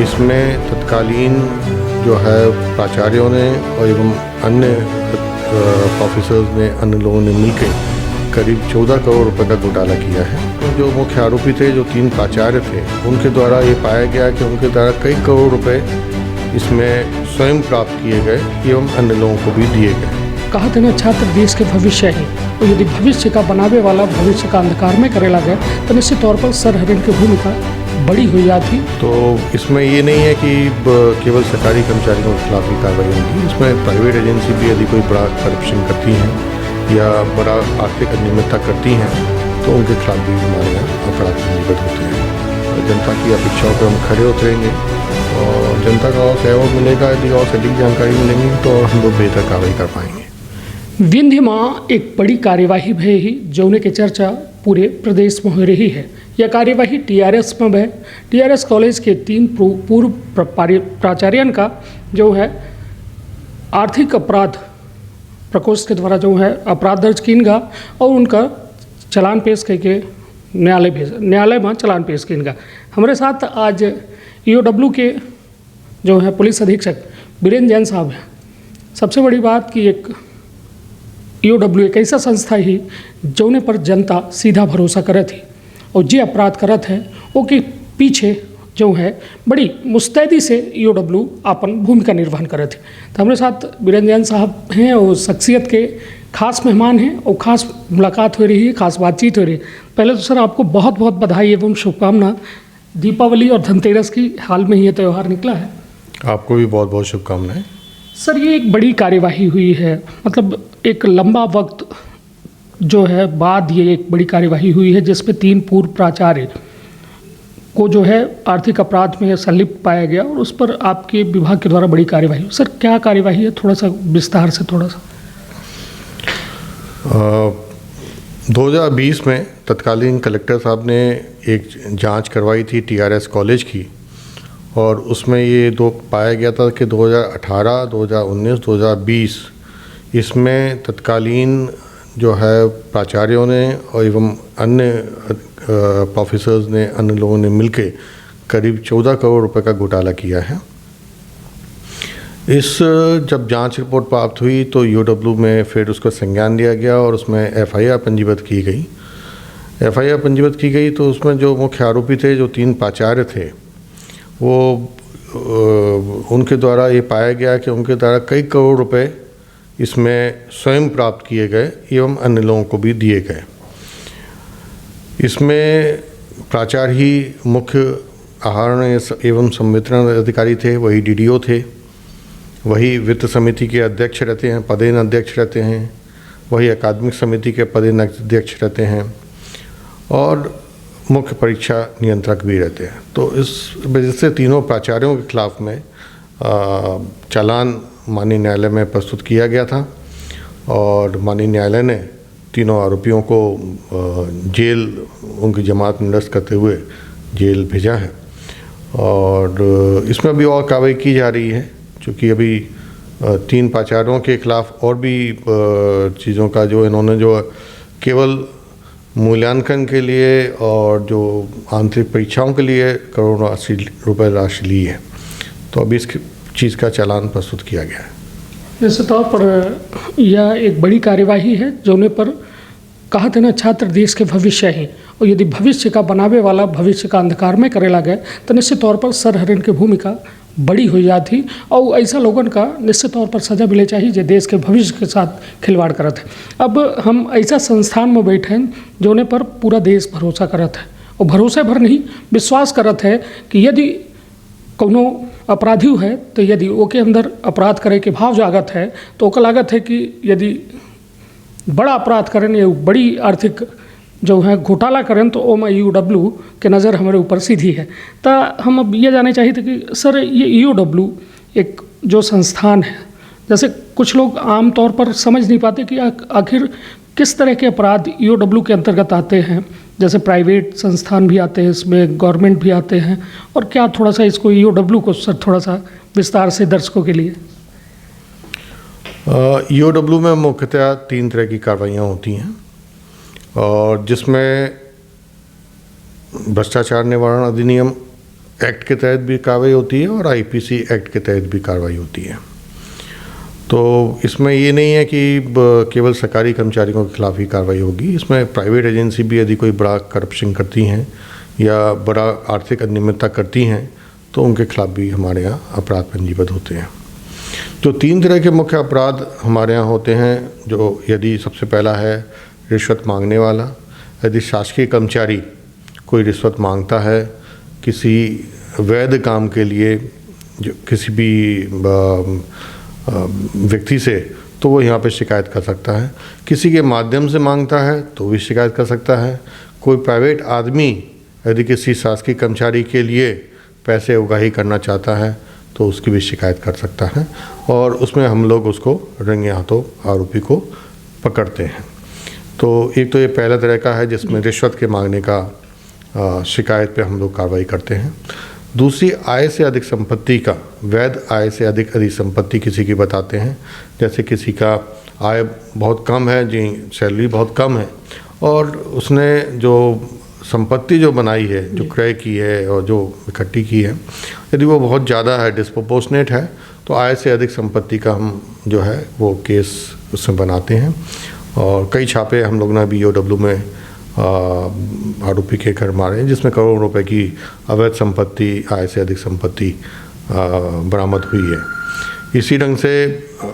इसमें तत्कालीन जो है प्राचार्यों ने और एवं अन्य ऑफिसर्स ने, अन्य लोगों ने मिलकर करीब 14 करोड़ रुपए का घोटाला किया है। तो जो मुख्य आरोपी थे, जो 3 प्राचार्य थे, उनके द्वारा ये पाया गया कि उनके द्वारा कई करोड़ रुपए इसमें स्वयं प्राप्त किए गए एवं अन्य लोगों को भी दिए गए। कहा था ना, छात्र देश के भविष्य है, और यदि भविष्य का बनावे वाला भविष्य का अंधकार में करे लगे तो निश्चित तौर पर सरहरण की भूमिका बड़ी हो जाती। तो इसमें ये नहीं है कि केवल सरकारी कर्मचारियों के खिलाफ ही कार्रवाई होगी, इसमें प्राइवेट एजेंसी भी यदि कोई बड़ा करप्शन करती हैं या बड़ा आर्थिक अनियमितता करती हैं तो उनके खिलाफ भी हमारे यहाँ अपराध पंजीबद्ध होते हैं। जनता की अपेक्षाओं पर हम खड़े उतरेंगे और जनता का और सहयोग मिलेगा, यदि और सटीक जानकारी मिलेंगी तो हम लोग बेहतर कार्रवाई कर पाएंगे। विंध्य मां एक बड़ी कार्यवाही भय ही जौने की चर्चा पूरे प्रदेश में हो रही है। यह कार्यवाही टीआरएस में है। टीआरएस कॉलेज के 3 पूर्व प्राचार्यों का जो है आर्थिक अपराध प्रकोष्ठ के द्वारा जो है अपराध दर्ज किएगा और उनका चालान पेश करके न्यायालय में चालान पेश किएगा। हमारे साथ आज ईओडब्ल्यू के जो है पुलिस अधीक्षक वीरेंद्र जैन साहब हैं। सबसे बड़ी बात कि एक ईओडब्ल्यू एक ऐसा संस्था ही जौने पर जनता सीधा भरोसा करत थी और जे अपराध करत है वो के पीछे जो है बड़ी मुस्तैदी से ईओडब्ल्यू अपन भूमिका निर्वहन करत थे। तो हमारे साथ वीरेंद्र जैन साहब हैं और शख्सियत के खास मेहमान हैं और खास मुलाकात हो रही है, खास बातचीत हो रही है। पहले तो सर आपको बहुत बहुत बधाई एवं शुभकामना। दीपावली और धनतेरस की हाल में ही ये त्यौहार निकला है। आपको भी बहुत बहुत शुभकामनाएं। सर ये एक बड़ी कार्यवाही हुई है, मतलब एक लंबा वक्त जो है बाद ये एक बड़ी कार्यवाही हुई है जिसमें 3 पूर्व प्राचार्य को जो है आर्थिक अपराध में संलिप्त पाया गया और उस पर आपके विभाग के द्वारा बड़ी कार्यवाही। सर क्या कार्यवाही है, थोड़ा सा विस्तार से थोड़ा सा। 2020 में तत्कालीन कलेक्टर साहब ने एक जांच करवाई थी टीआरएस कॉलेज की और उसमें ये पाया गया था कि 2018, 2019, 2020 इसमें तत्कालीन जो है प्राचार्यों ने और एवं अन्य ऑफिसर्स ने, अन्य लोगों ने मिलकर करीब 14 करोड़ रुपए का घोटाला किया है। इस जब जांच रिपोर्ट प्राप्त हुई तो ईओडब्ल्यू में फिर उसका संज्ञान लिया गया और उसमें एफआईआर पंजीबद्ध की गई। एफआईआर पंजीबद्ध की गई तो उसमें जो मुख्य आरोपी थे, जो 3 प्राचार्य थे, वो उनके द्वारा ये पाया गया कि उनके द्वारा कई करोड़ रुपए इसमें स्वयं प्राप्त किए गए एवं अन्य लोगों को भी दिए गए। इसमें प्राचार्य ही मुख्य आहरण एवं संवितरण अधिकारी थे, वही डीडीओ थे, वही वित्त समिति के अध्यक्ष रहते हैं, पदेन अध्यक्ष रहते हैं, वही अकादमिक समिति के पदेन अध्यक्ष रहते हैं और मुख्य परीक्षा नियंत्रक भी रहते हैं। तो इस वजह से तीनों प्राचार्यों के खिलाफ में चालान माननीय न्यायालय में प्रस्तुत किया गया था और माननीय न्यायालय ने तीनों आरोपियों को जेल, उनकी जमानत निरस्त करते हुए जेल भेजा है और इसमें अभी और कार्रवाई की जा रही है, क्योंकि अभी 3 प्राचार्यों के खिलाफ और भी चीज़ों का जो इन्होंने जो केवल मूल्यांकन के लिए और जो आंतरिक परीक्षाओं के लिए करोड़ों रुपए राशि ली है, तो अभी इस चीज़ का चालान प्रस्तुत किया गया है। निश्चित तौर पर यह एक बड़ी कार्यवाही है जोने पर कहा था ना, छात्र देश के भविष्य हैं, और यदि भविष्य का बनावे वाला भविष्य का अंधकार में करे लगे तो निश्चित तौर पर सरहरण की भूमिका बड़ी हो जाती और ऐसा लोगों का निश्चित तौर पर सजा मिले चाहिए जो देश के भविष्य के साथ खिलवाड़ करत है। अब हम ऐसा संस्थान में बैठे हैं जोने पर पूरा देश भरोसा करत है और भरोसे भर नहीं विश्वास करत है कि यदि कोनो अपराधी है तो यदि ओके अंदर अपराध करे के भाव जागत है तो ओका लागत है कि यदि बड़ा अपराध करें या बड़ी आर्थिक जो है घोटाला करें तो ओ में ईओडब्ल्यू के नज़र हमारे ऊपर सीधी है। तो हम अब ये जानना चाहिए थे कि सर ये ईओडब्ल्यू एक जो संस्थान है जैसे कुछ लोग आम तौर पर समझ नहीं पाते कि आखिर किस तरह के अपराध ईओडब्ल्यू के अंतर्गत आते हैं। जैसे प्राइवेट संस्थान भी आते हैं इसमें, गवर्नमेंट भी आते हैं, और क्या थोड़ा सा इसको ईओडब्ल्यू को सर थोड़ा सा विस्तार से दर्शकों के लिए। ईओडब्ल्यू में मुख्यतः 3 तरह की कार्रवाइयाँ होती हैं, और जिसमें भ्रष्टाचार निवारण अधिनियम एक्ट के तहत भी कार्रवाई होती है और आईपीसी एक्ट के तहत भी कार्रवाई होती है। तो इसमें ये नहीं है कि केवल सरकारी कर्मचारियों के खिलाफ ही कार्रवाई होगी, इसमें प्राइवेट एजेंसी भी यदि कोई बड़ा करप्शन करती हैं या बड़ा आर्थिक अनियमितता करती हैं तो उनके खिलाफ भी हमारे यहाँ अपराध पंजीबद्ध होते हैं। तो 3 तरह के मुख्य अपराध हमारे यहाँ होते हैं। जो यदि सबसे पहला है रिश्वत मांगने वाला। यदि शासकीय कर्मचारी कोई रिश्वत मांगता है किसी वैध काम के लिए, जो किसी भी व्यक्ति से, तो वो यहाँ पे शिकायत कर सकता है। किसी के माध्यम से मांगता है तो भी शिकायत कर सकता है। कोई प्राइवेट आदमी यदि किसी शासकीय कर्मचारी के लिए पैसे उगाही करना चाहता है तो उसकी भी शिकायत कर सकता है, और उसमें हम लोग उसको रंगे हाथों आरोपी को पकड़ते हैं। तो एक तो ये पहला तरह का है जिसमें रिश्वत के मांगने का शिकायत पे हम लोग कार्रवाई करते हैं। दूसरी, आय से अधिक संपत्ति का, वैध आय से अधिक संपत्ति किसी की बताते हैं। जैसे किसी का आय बहुत कम है, जी सैलरी बहुत कम है, और उसने जो संपत्ति जो बनाई है, जो क्रय की है और जो इकट्ठी की है, यदि वो बहुत ज़्यादा है, डिस्प्रोपोर्शनेट है, तो आय से अधिक संपत्ति का हम जो है वो केस उसमें बनाते हैं। और कई छापे हम लोग ने अभी ईओडब्ल्यू में आरोपी के घर मारे हैं जिसमें करोड़ों रुपए की अवैध संपत्ति, आय से अधिक संपत्ति बरामद हुई है। इसी ढंग से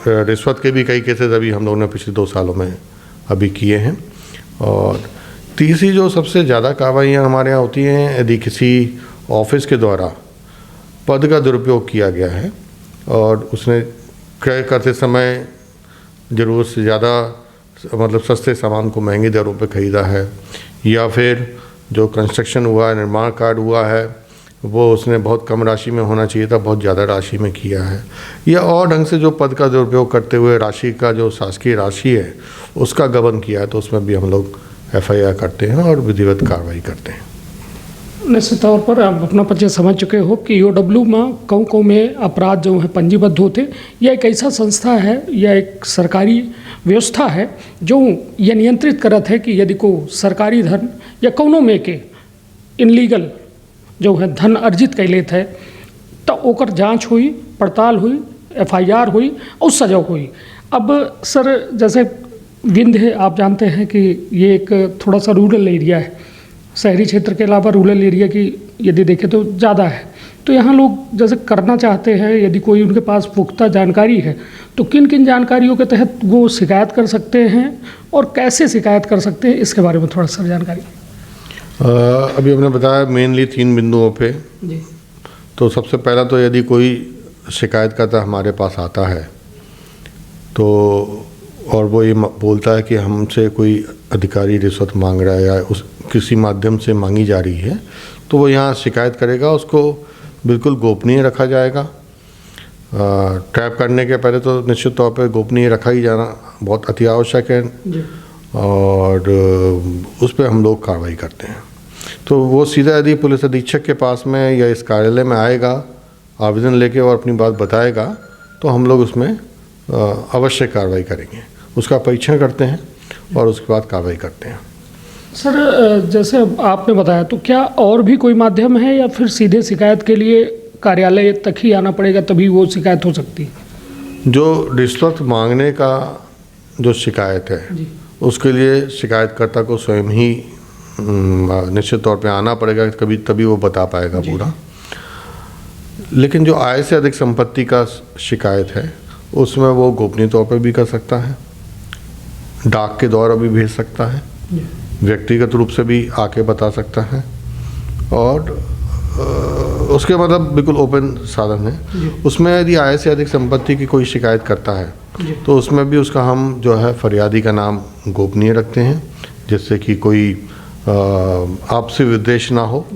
रिश्वत के भी कई केसेस अभी हम लोगों ने पिछले 2 सालों में अभी किए हैं। और तीसरी जो सबसे ज़्यादा कार्रवाइयाँ हमारे यहाँ होती हैं, यदि किसी ऑफिस के द्वारा पद का दुरुपयोग किया गया है और उसने क्रय करते समय ज़रूरत से ज़्यादा, मतलब सस्ते सामान को महंगी दरों पे ख़रीदा है, या फिर जो कंस्ट्रक्शन हुआ है, निर्माण कार्य हुआ है, वो उसने बहुत कम राशि में होना चाहिए था, बहुत ज़्यादा राशि में किया है, या और ढंग से जो पद का दुरुपयोग करते हुए राशि का जो शासकीय राशि है उसका गबन किया है, तो उसमें भी हम लोग एफआईआर करते हैं और विधिवत कार्रवाई करते हैं। निश्चित तौर पर आप अपना परिचय समझ चुके हो कि ईओडब्ल्यू में कौन में अपराध जो है पंजीबद्ध होते। यह एक ऐसा संस्था है या एक सरकारी व्यवस्था है जो यह नियंत्रित करत है कि यदि को सरकारी धन या कौनों में के इनलीगल जो है धन अर्जित कैलेत है तो ओकर जांच हुई, पड़ताल हुई, एफआईआर हुई और सजा हुई। अब सर जैसे विंध्य आप जानते हैं कि ये एक थोड़ा सा रूरल एरिया है, शहरी क्षेत्र के अलावा रूरल एरिया की यदि देखें तो ज़्यादा है। तो यहाँ लोग जैसे करना चाहते हैं, यदि कोई उनके पास पुख्ता जानकारी है तो किन किन जानकारियों के तहत वो शिकायत कर सकते हैं और कैसे शिकायत कर सकते हैं, इसके बारे में थोड़ा सा जानकारी। अभी हमने बताया मेनली 3 बिंदुओं पे जी। तो सबसे पहला तो यदि कोई शिकायतकर्ता हमारे पास आता है तो और वो ये बोलता है कि हमसे कोई अधिकारी रिश्वत मांग रहा है या उस किसी माध्यम से मांगी जा रही है, तो वो यहाँ शिकायत करेगा। उसको बिल्कुल गोपनीय रखा जाएगा। ट्रैप करने के पहले तो निश्चित तौर पर गोपनीय रखा ही जाना बहुत अति आवश्यक है, और उस पर हम लोग कार्रवाई करते हैं। तो वो सीधा यदि पुलिस अधीक्षक के पास में या इस कार्यालय में आएगा, आवेदन लेके और अपनी बात बताएगा, तो हम लोग उसमें अवश्य कार्रवाई करेंगे। उसका परीक्षण करते हैं और उसके बाद कार्रवाई करते हैं। सर जैसे आपने बताया, तो क्या और भी कोई माध्यम है या फिर सीधे शिकायत के लिए कार्यालय तक ही आना पड़ेगा तभी वो शिकायत हो सकती है? जो रिश्वत मांगने का जो शिकायत है जी। उसके लिए शिकायतकर्ता को स्वयं ही निश्चित तौर पे आना पड़ेगा, कभी तभी वो बता पाएगा पूरा। लेकिन जो आय से अधिक संपत्ति का शिकायत है उसमें वो गोपनीय तौर पर भी कर सकता है, डाक के द्वारा भी भेज सकता है, व्यक्तिगत रूप से भी आके बता सकता है, और उसके मतलब बिल्कुल ओपन साधन है। उसमें यदि आय से अधिक संपत्ति की कोई शिकायत करता है तो उसमें भी उसका हम जो है फरियादी का नाम गोपनीय रखते हैं, जिससे कि कोई आपसी विद्वेष ना हो,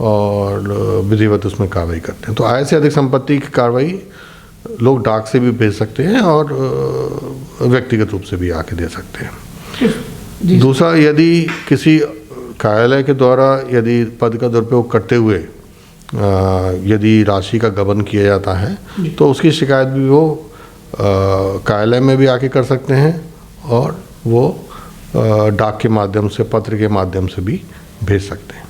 और विधिवत उसमें कार्रवाई करते हैं। तो आय से अधिक संपत्ति की कार्रवाई लोग डाक से भी भेज सकते हैं और व्यक्तिगत रूप से भी आके दे सकते हैं। दूसरा, यदि किसी कार्यालय के द्वारा यदि पद का दुरुपयोग करते हुए यदि राशि का गबन किया जाता है तो उसकी शिकायत भी वो कार्यालय में भी आके कर सकते हैं और वो डाक के माध्यम से, पत्र के माध्यम से भी भेज सकते हैं।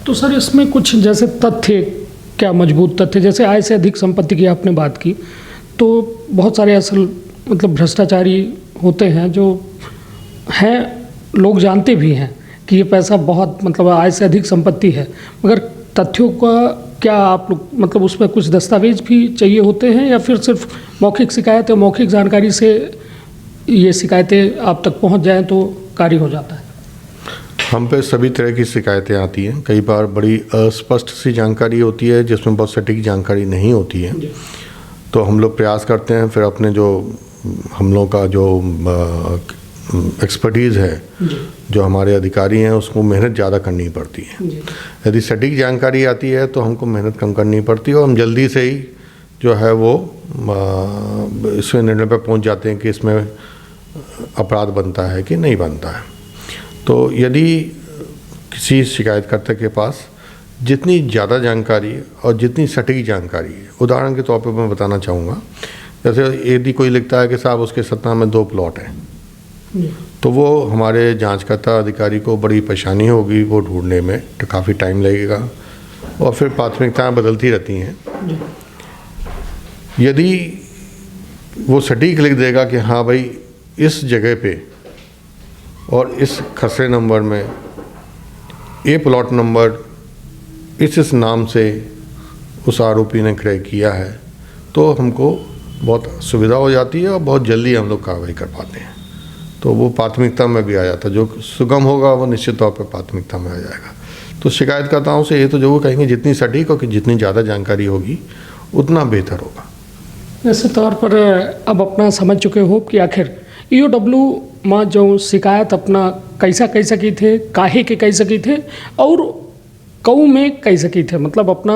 तो सर इसमें कुछ जैसे तथ्य, क्या मजबूत तथ्य, जैसे आय से अधिक संपत्ति की आपने बात की, तो बहुत सारे असल मतलब भ्रष्टाचारी होते हैं जो हैं, लोग जानते भी हैं कि ये पैसा बहुत मतलब आय से अधिक संपत्ति है, मगर तथ्यों का क्या आप लोग मतलब उसमें कुछ दस्तावेज भी चाहिए होते हैं या फिर सिर्फ मौखिक शिकायत या मौखिक जानकारी से ये शिकायतें आप तक पहुंच जाएं तो कार्य हो जाता है? हम पे सभी तरह की शिकायतें आती हैं। कई बार बड़ी अस्पष्ट सी जानकारी होती है जिसमें बहुत सटीक जानकारी नहीं होती है, तो हम लोग प्रयास करते हैं फिर अपने जो हम लोग का जो एक्सपर्टीज़ है, जो हमारे अधिकारी हैं, उसको मेहनत ज़्यादा करनी पड़ती है। यदि सटीक जानकारी आती है तो हमको मेहनत कम करनी पड़ती है और हम जल्दी से ही जो है वो इसमें निर्णय पर पहुंच जाते हैं कि इसमें अपराध बनता है कि नहीं बनता है। तो यदि किसी शिकायतकर्ता के पास जितनी ज़्यादा जानकारी और जितनी सटीक जानकारी, उदाहरण के तौर पर मैं बताना चाहूँगा, जैसे यदि कोई लिखता है कि साहब उसके सतना में 2 प्लॉट हैं, तो वो हमारे जांचकर्ता अधिकारी को बड़ी परेशानी होगी वो ढूंढने में, तो काफ़ी टाइम लगेगा और फिर प्राथमिकताएं बदलती रहती हैं। यदि वो सटीक लिख देगा कि हाँ भाई इस जगह पे और इस खसरे नंबर में ये प्लॉट नंबर इस नाम से उस आरोपी ने क्रय किया है, तो हमको बहुत सुविधा हो जाती है और बहुत जल्दी हम लोग कार्रवाई कर पाते हैं। तो वो प्राथमिकता में भी आ जाता है, जो सुगम होगा वो निश्चित तौर पर प्राथमिकता में आ जाएगा। तो शिकायतकर्ताओं से ये तो जरूर कहेंगे जितनी सटीक और जितनी ज़्यादा जानकारी होगी उतना बेहतर होगा। ऐसे तौर पर अब अपना समझ चुके हो कि आखिर ईओडब्ल्यू में जो शिकायत अपना कैसा की थे, काहे के कैसा की थे और कऊ में कैसा की थे, मतलब अपना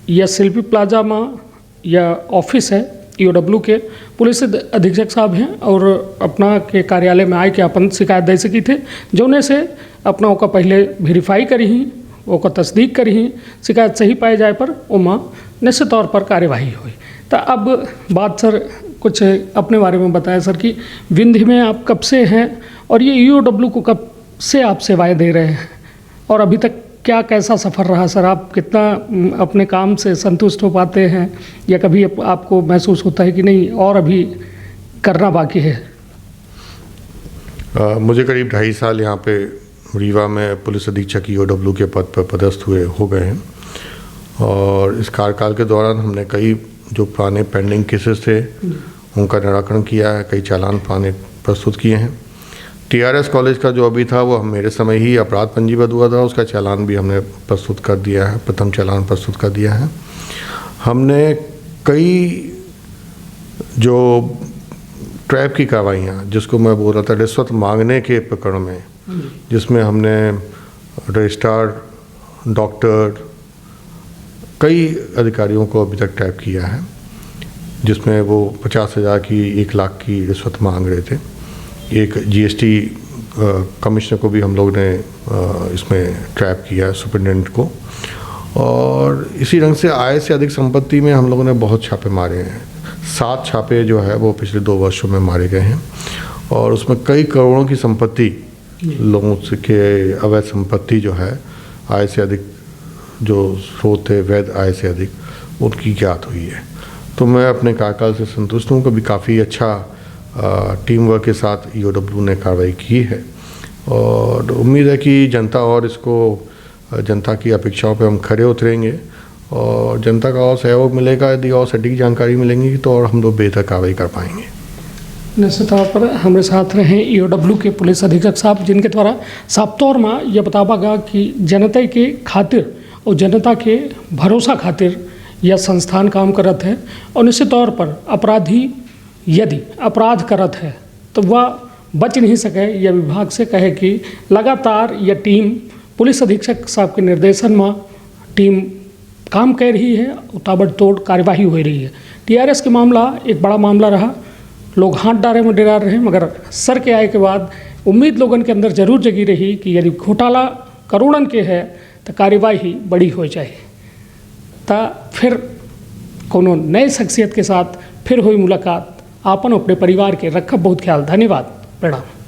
या शिल्पी प्लाजा में या ऑफिस है ईओडब्ल्यू के पुलिस अधीक्षक साहब हैं और अपना के कार्यालय में आए के अपन शिकायत दे सकी थे, जोने से अपना ओका पहले वेरीफाई करी ही, ओका तस्दीक करी ही, शिकायत सही पाए जाए पर ओमा निश्चित तौर पर कार्यवाही हुई। तो अब बात सर कुछ अपने बारे में बताएं सर कि विंध्य में आप कब से हैं और ये ईओडब्ल्यू को कब से आप सेवाएं दे रहे हैं और अभी तक क्या कैसा सफ़र रहा सर? आप कितना अपने काम से संतुष्ट हो पाते हैं या कभी आपको महसूस होता है कि नहीं और अभी करना बाकी है? मुझे करीब 2.5 साल यहाँ पे रीवा में पुलिस अधीक्षक ईओडब्ल्यू के पद पर पदस्थ हो गए हैं और इस कार्यकाल के दौरान हमने कई जो पुराने पेंडिंग केसेस थे उनका निराकरण किया है, कई चालान पुराने प्रस्तुत किए हैं। टीआरएस कॉलेज का जो अभी था वो मेरे समय ही अपराध पंजीबद्ध हुआ था, उसका चालान भी हमने प्रस्तुत कर दिया है, प्रथम चालान प्रस्तुत कर दिया है। हमने कई जो ट्रैप की कार्रवाइयाँ, जिसको मैं बोल रहा था रिश्वत मांगने के प्रकरण में, जिसमें हमने रजिस्ट्रार, डॉक्टर, कई अधिकारियों को अभी तक ट्रैप किया है, जिसमें वो 50,000 की 1 लाख की रिश्वत मांग रहे थे। एक जीएसटी कमिश्नर को भी हम लोग ने इसमें ट्रैप किया है, सुपरिटेंडेंट को। और इसी रंग से आय से अधिक संपत्ति में हम लोगों ने बहुत छापे मारे हैं। 7 छापे जो है वो पिछले 2 वर्षों में मारे गए हैं और उसमें कई करोड़ों की संपत्ति, लोगों के अवैध संपत्ति जो है आय से अधिक, जो स्रोत है वैध आय से अधिक, उनकी ज्ञात हुई है। तो मैं अपने कार्यकाल से संतुष्ट हूँ। कभी काफ़ी अच्छा टीम वर्क के साथ ईओडब्ल्यू ने कार्रवाई की है और उम्मीद है कि जनता और इसको, जनता की अपेक्षाओं पे हम खरे उतरेंगे और जनता का और सहयोग मिलेगा। यदि और सटीक जानकारी मिलेंगी तो और हम लोग बेहतर कार्रवाई कर पाएंगे। निश्चित तौर पर हमारे साथ रहे ईओडब्ल्यू के पुलिस अधीक्षक साहब, जिनके द्वारा साफ तौर में यह बतावा गया कि जनता के खातिर और जनता के भरोसा खातिर यह संस्थान काम करत है और निश्चित तौर पर अपराधी यदि अपराध करत है तो वह बच नहीं सके। यह विभाग से कहे कि लगातार यह टीम पुलिस अधीक्षक साहब के निर्देशन में टीम काम कर रही है, ताबड़तोड़ कार्यवाही हो रही है। टीआरएस के मामला एक बड़ा मामला रहा, लोग हाथ डारे में डरा रहे हैं, मगर सर के आए के बाद उम्मीद लोगन के अंदर जरूर जगी रही कि यदि घोटाला करोड़न के है तो कार्यवाही बड़ी हो जाए। ता फिर कोनो नए शख्सियत के साथ फिर हुई मुलाकात। आपन अपने परिवार के रखब बहुत ख्याल। धन्यवाद। प्रणाम।